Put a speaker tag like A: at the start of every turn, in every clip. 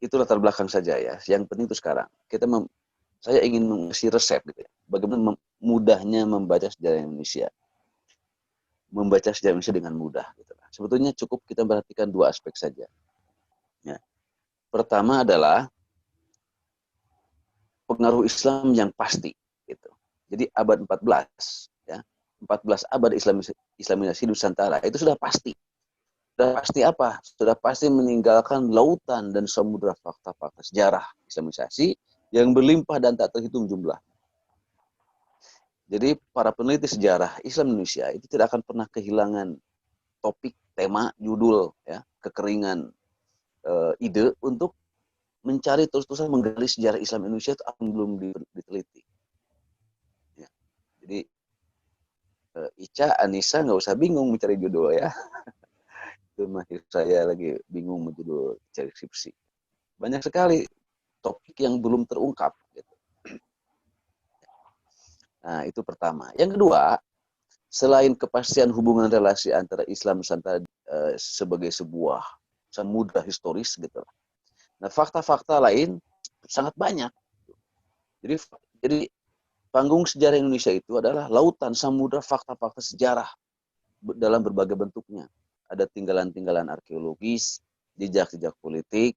A: itu latar belakang saja ya. Yang penting itu sekarang saya ingin mengasih resep gitu ya. Bagaimana mudahnya membaca sejarah Indonesia. Membaca sejarah Indonesia dengan mudah gitu. Sebetulnya cukup kita perhatikan dua aspek saja. Ya. Pertama adalah pengaruh Islam yang pasti gitu. Jadi abad 14 ya. 14 abad Islamisasi Nusantara itu sudah pasti. Sudah pasti apa? Sudah pasti meninggalkan lautan dan samudera fakta-fakta sejarah Islamisasi yang berlimpah dan tak terhitung jumlah. Jadi para peneliti sejarah Islam Indonesia itu tidak akan pernah kehilangan topik, tema, judul, ya, kekeringan, ide untuk mencari terus-terusan menggali sejarah Islam Indonesia itu akan belum diteliti. Ya. Jadi Ica, Anissa nggak usah bingung mencari judul ya. Itu masih saya lagi bingung med judul cari skripsi. Banyak sekali topik yang belum terungkap. Gitu. Nah itu pertama. Yang kedua, selain kepastian hubungan relasi antara Islam Nusantara sebagai sebuah samudra historis gitu. Nah fakta-fakta lain sangat banyak. Jadi panggung sejarah Indonesia itu adalah lautan samudra fakta-fakta sejarah dalam berbagai bentuknya. Ada tinggalan-tinggalan arkeologis, jejak-jejak politik,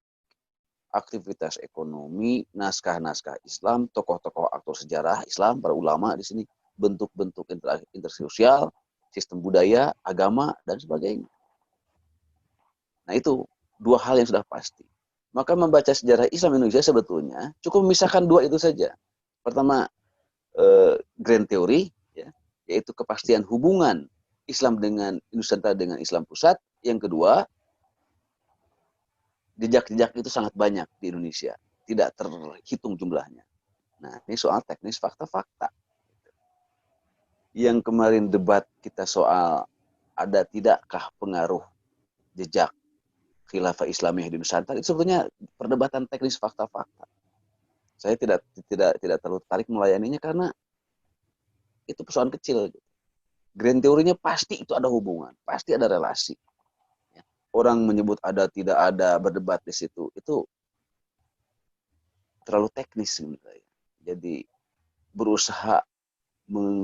A: aktivitas ekonomi, naskah-naskah Islam, tokoh-tokoh aktor sejarah Islam, para ulama di sini, bentuk-bentuk intersosial, sistem budaya, agama, dan sebagainya. Nah itu dua hal yang sudah pasti. Maka membaca sejarah Islam Indonesia sebetulnya cukup memisahkan dua itu saja. Pertama, grand teori, ya, yaitu kepastian hubungan Islam dengan Nusantara dengan Islam pusat. Yang kedua, jejak-jejak itu sangat banyak di Indonesia, tidak terhitung jumlahnya. Nah, ini soal teknis fakta-fakta. Yang kemarin debat kita soal ada tidakkah pengaruh jejak khilafah Islamiyah di Nusantara, itu sebetulnya perdebatan teknis fakta-fakta. Saya tidak terlalu tertarik melayaninya karena itu persoalan kecil. Grand teorinya pasti itu ada hubungan, pasti ada relasi. Orang menyebut ada tidak ada berdebat di situ itu terlalu teknis sebenarnya. Jadi berusaha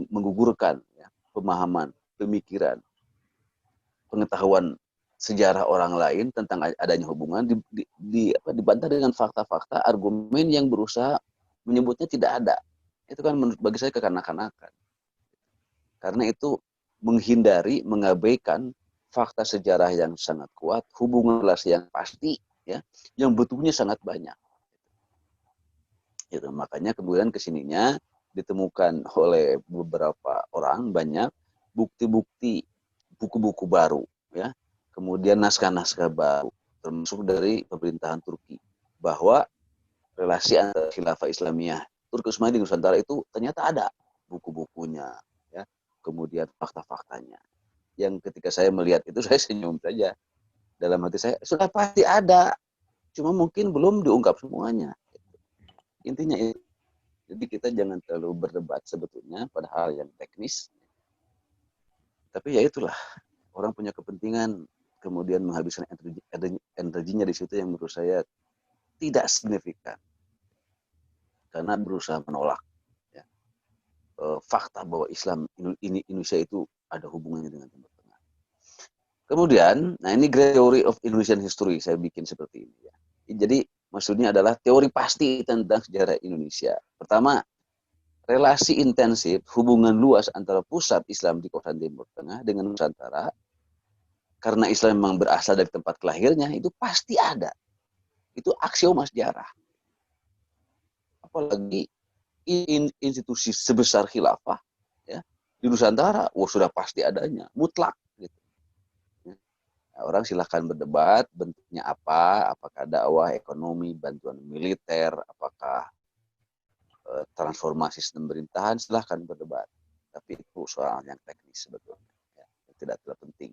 A: menggugurkan ya, pemahaman, pemikiran, pengetahuan sejarah orang lain tentang adanya hubungan dibantah dengan fakta-fakta, argumen yang berusaha menyebutnya tidak ada. Itu kan bagi saya kekanak-kanakan. Karena itu menghindari, mengabaikan fakta sejarah yang sangat kuat, hubungan relasi yang pasti, ya, yang betulnya sangat banyak. Gitu. Makanya kemudian kesininya ditemukan oleh beberapa orang banyak bukti-bukti buku-buku baru, ya, kemudian naskah-naskah baru, termasuk dari pemerintahan Turki, bahwa relasi antara khilafah Islamiyah Turki Utsmaniyah di Nusantara itu ternyata ada buku-bukunya, ya, kemudian fakta-faktanya. Yang ketika saya melihat itu saya senyum saja. Dalam hati saya sudah pasti ada, cuma mungkin belum diungkap semuanya. Intinya itu. Jadi kita jangan terlalu berdebat sebetulnya pada hal yang teknis. Tapi ya itulah, orang punya kepentingan kemudian menghabiskan energinya di situ yang menurut saya tidak signifikan. Karena berusaha menolak ya, fakta bahwa Islam Indonesia itu ada hubungannya dengan Timur Tengah. Kemudian, nah ini Great Theory of Indonesian History saya bikin seperti ini ya. Jadi maksudnya adalah teori pasti tentang sejarah Indonesia. Pertama, relasi intensif, hubungan luas antara pusat Islam di kawasan Timur Tengah dengan Nusantara, karena Islam memang berasal dari tempat kelahirnya, itu pasti ada. Itu aksioma sejarah. Apalagi institusi sebesar khilafah, ya, di Nusantara, sudah pasti adanya, mutlak. Gitu. Nah, orang silahkan berdebat, bentuknya apa, apakah dakwah, ekonomi, bantuan militer, apakah transformasi sistem pemerintahan, silahkan berdebat. Tapi itu soal yang teknis sebetulnya. Ya, tidak penting.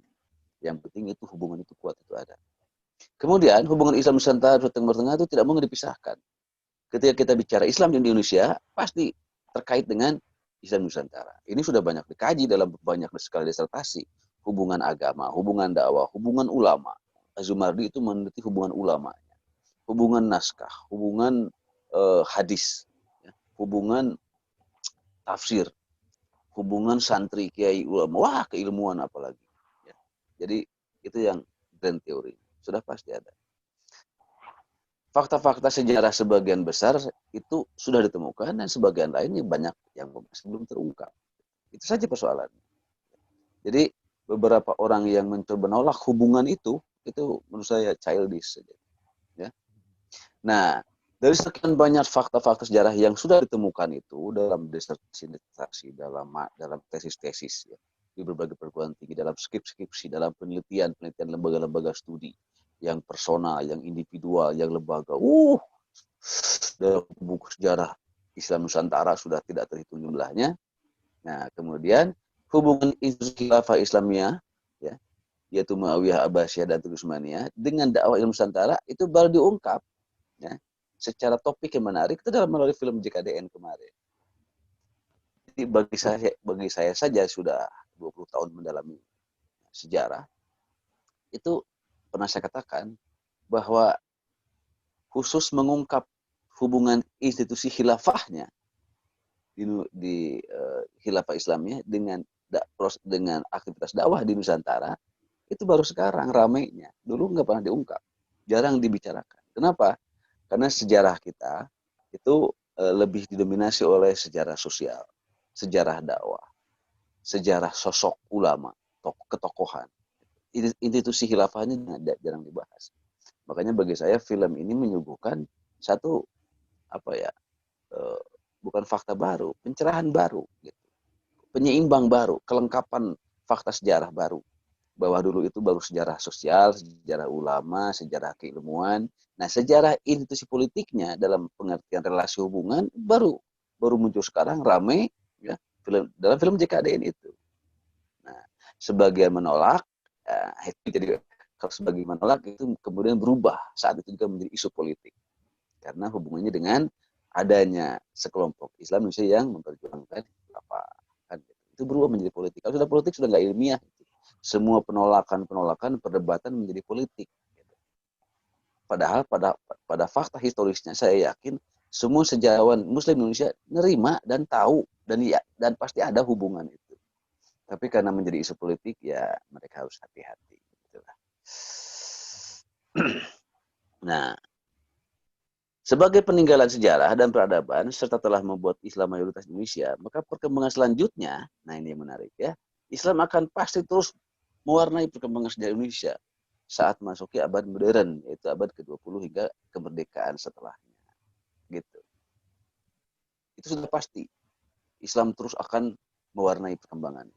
A: Yang penting itu hubungan itu kuat, itu ada. Kemudian hubungan Islam Nusantara dan Timur Tengah itu tidak mungkin dipisahkan. Ketika kita bicara Islam di Indonesia, pasti terkait dengan Islam Nusantara. Ini sudah banyak dikaji dalam banyak sekali disertasi. Hubungan agama, hubungan dakwah, hubungan ulama. Azumardi itu meneliti hubungan ulama. hubungan naskah, hubungan hadis, ya, hubungan tafsir, hubungan santri kiai ulama, wah keilmuan apalagi. Ya. Jadi itu yang grand teori sudah pasti ada. Fakta-fakta sejarah sebagian besar itu sudah ditemukan dan sebagian lainnya banyak yang masih belum terungkap. Itu saja persoalannya. Jadi beberapa orang yang mencoba menolak hubungan itu menurut saya childish saja. Ya. Nah, dari sekian banyak fakta-fakta sejarah yang sudah ditemukan itu dalam disertasi, dalam tesis-tesis, ya, di berbagai perguruan tinggi, dalam skripsi, dalam penelitian lembaga-lembaga studi yang personal, yang individual, yang lembaga, dalam buku sejarah Islam Nusantara sudah tidak terhitung jumlahnya. Nah, kemudian hubungan institusi khilafah Islamiyah, ya, yaitu Muawiyah, Abbasiyah, dan Utsmaniyah dengan dakwah Islam Nusantara itu baru diungkap, ya, secara topik yang menarik itu dalam melalui film JKDN kemarin. Jadi bagi saya saja sudah 20 tahun mendalami sejarah, itu pernah saya katakan bahwa khusus mengungkap hubungan institusi khilafahnya di khilafah Islamnya dengan aktivitas dakwah di Nusantara itu baru sekarang ramainya. Dulu nggak pernah diungkap, jarang dibicarakan. Kenapa? Karena sejarah kita itu lebih didominasi oleh sejarah sosial, sejarah dakwah, sejarah sosok ulama, ketokohan. Institusi khilafahnya jarang dibahas. Makanya bagi saya film ini menyuguhkan satu bukan fakta baru, pencerahan baru, gitu. Penyeimbang baru, kelengkapan fakta sejarah baru. Bahwa dulu itu baru sejarah sosial, sejarah ulama, sejarah keilmuan. Nah, sejarah institusi politiknya dalam pengertian relasi hubungan baru muncul sekarang ramai, ya, dalam film JKDN itu. Nah, sebagian menolak, jadi kalau sebagian menolak itu kemudian berubah saat itu juga menjadi isu politik karena hubungannya dengan adanya sekelompok Islam Indonesia yang memperjuangkan apa kan itu berubah menjadi politik. Kalau sudah politik sudah nggak ilmiah. Semua penolakan perdebatan menjadi politik. Padahal pada fakta historisnya saya yakin semua sejarawan Muslim Indonesia nerima dan tahu dan pasti ada hubungan itu. Tapi karena menjadi isu politik ya mereka harus hati-hati. Itulah. Nah, sebagai peninggalan sejarah dan peradaban serta telah membuat Islam mayoritas Indonesia, maka perkembangan selanjutnya, nah ini yang menarik ya, Islam akan pasti terus mewarnai perkembangan sejarah Indonesia saat memasuki abad modern, yaitu abad ke-20 hingga kemerdekaan setelahnya. Gitu. Itu sudah pasti. Islam terus akan mewarnai perkembangan.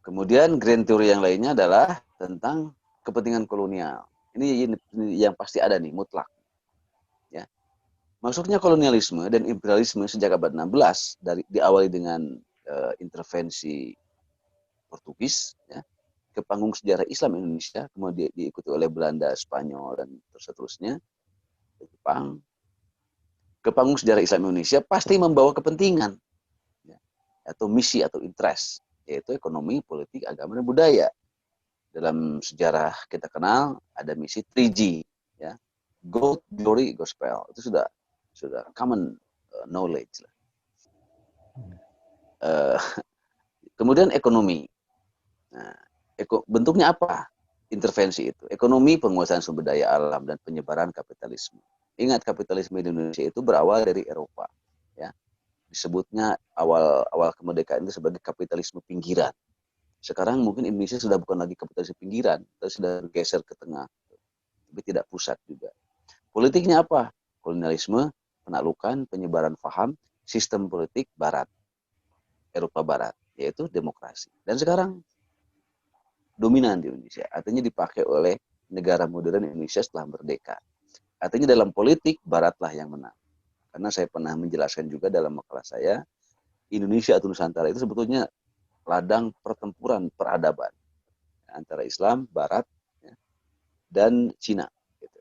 A: Kemudian grand teori yang lainnya adalah tentang kepentingan kolonial. Ini yang pasti ada nih, mutlak. Ya. Masuknya kolonialisme dan imperialisme sejak abad 16 diawali dengan intervensi Portugis, ya, ke panggung sejarah Islam Indonesia, kemudian diikuti oleh Belanda, Spanyol, dan seterusnya, Jepang, ke panggung sejarah Islam Indonesia pasti membawa kepentingan, ya, atau misi atau interest, yaitu ekonomi, politik, agama, dan budaya. Dalam sejarah kita kenal ada misi 3G, ya, Gold, Glory, Gospel. Itu sudah common knowledge lah. Kemudian ekonomi. Nah, bentuknya apa? Intervensi itu. Ekonomi, penguasaan sumber daya alam, dan penyebaran kapitalisme. Ingat, kapitalisme di Indonesia itu berawal dari Eropa. Ya. Disebutnya awal kemerdekaan itu sebagai kapitalisme pinggiran. Sekarang mungkin Indonesia sudah bukan lagi kapitalisme pinggiran, tapi sudah bergeser ke tengah. Tapi tidak pusat juga. Politiknya apa? Kolonialisme, penaklukan, penyebaran paham, sistem politik Barat, Eropa Barat, yaitu demokrasi. Dan sekarang dominan di Indonesia, artinya dipakai oleh negara modern Indonesia setelah merdeka. Artinya dalam politik Baratlah yang menang. Karena saya pernah menjelaskan juga dalam makalah saya, Indonesia atau Nusantara itu sebetulnya ladang pertempuran peradaban antara Islam, Barat, ya, dan Cina. Gitu.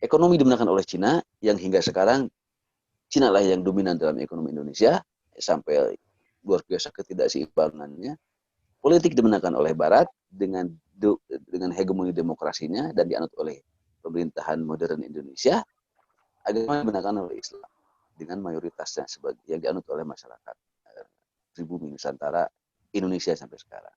A: Ekonomi dimenangkan oleh Cina, yang hingga sekarang Cina lah yang dominan dalam ekonomi Indonesia, sampai luar biasa ketidakseimbangannya. Politik dimenangkan oleh Barat dengan hegemoni demokrasinya dan dianut oleh pemerintahan modern Indonesia, agama digunakan oleh Islam dengan mayoritasnya sebagai yang dianut oleh masyarakat pribumi Nusantara Indonesia sampai sekarang.